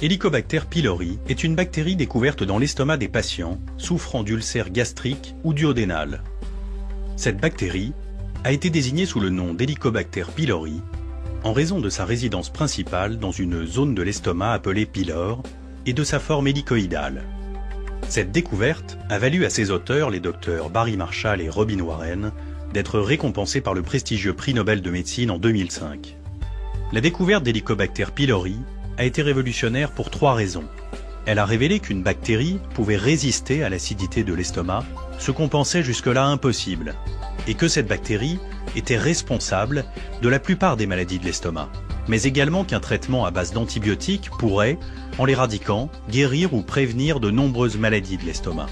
Helicobacter pylori est une bactérie découverte dans l'estomac des patients souffrant d'ulcères gastriques ou duodénales. Cette bactérie a été désignée sous le nom d'Helicobacter pylori en raison de sa résidence principale dans une zone de l'estomac appelée pylore et de sa forme hélicoïdale. Cette découverte a valu à ses auteurs, les docteurs Barry Marshall et Robin Warren, d'être récompensés par le prestigieux prix Nobel de médecine en 2005. La découverte d'Helicobacter pylori a été révolutionnaire pour 3 raisons. Elle a révélé qu'une bactérie pouvait résister à l'acidité de l'estomac, ce qu'on pensait jusque-là impossible, et que cette bactérie était responsable de la plupart des maladies de l'estomac, mais également qu'un traitement à base d'antibiotiques pourrait, en l'éradiquant, guérir ou prévenir de nombreuses maladies de l'estomac.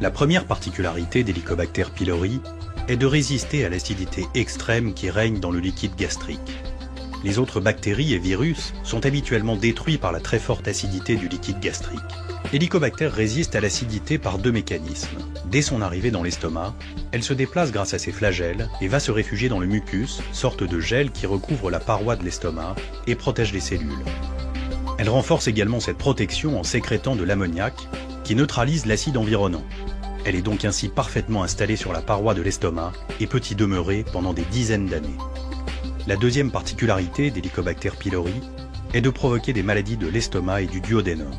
La première particularité d'Helicobacter pylori est de résister à l'acidité extrême qui règne dans le liquide gastrique. Les autres bactéries et virus sont habituellement détruits par la très forte acidité du liquide gastrique. Helicobacter résiste à l'acidité par 2 mécanismes. Dès son arrivée dans l'estomac, elle se déplace grâce à ses flagelles et va se réfugier dans le mucus, sorte de gel qui recouvre la paroi de l'estomac et protège les cellules. Elle renforce également cette protection en sécrétant de l'ammoniac qui neutralise l'acide environnant. Elle est donc ainsi parfaitement installée sur la paroi de l'estomac et peut y demeurer pendant des dizaines d'années. La deuxième particularité d'Helicobacter pylori est de provoquer des maladies de l'estomac et du duodénum.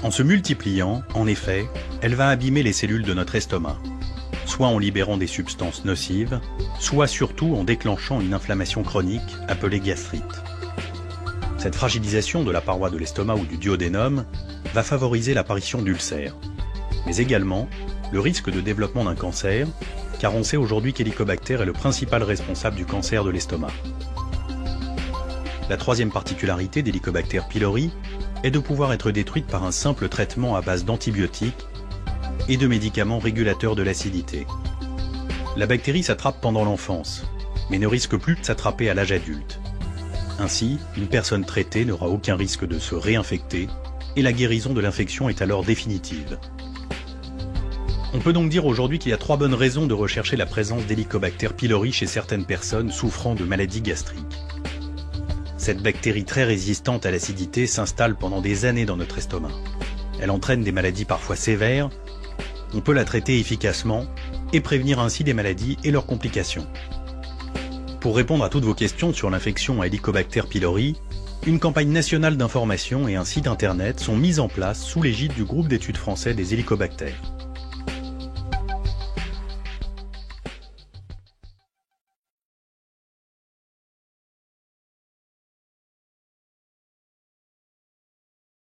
En se multipliant, en effet, elle va abîmer les cellules de notre estomac, soit en libérant des substances nocives, soit surtout en déclenchant une inflammation chronique appelée gastrite. Cette fragilisation de la paroi de l'estomac ou du duodénum va favoriser l'apparition d'ulcères, mais également le risque de développement d'un cancer, car on sait aujourd'hui qu'Helicobacter est le principal responsable du cancer de l'estomac. La troisième particularité d'Helicobacter pylori est de pouvoir être détruite par un simple traitement à base d'antibiotiques et de médicaments régulateurs de l'acidité. La bactérie s'attrape pendant l'enfance, mais ne risque plus de s'attraper à l'âge adulte. Ainsi, une personne traitée n'aura aucun risque de se réinfecter et la guérison de l'infection est alors définitive. On peut donc dire aujourd'hui qu'il y a 3 bonnes raisons de rechercher la présence d'Helicobacter pylori chez certaines personnes souffrant de maladies gastriques. Cette bactérie très résistante à l'acidité s'installe pendant des années dans notre estomac. Elle entraîne des maladies parfois sévères. On peut la traiter efficacement et prévenir ainsi des maladies et leurs complications. Pour répondre à toutes vos questions sur l'infection à Helicobacter pylori, une campagne nationale d'information et un site internet sont mis en place sous l'égide du groupe d'études français des hélicobactères.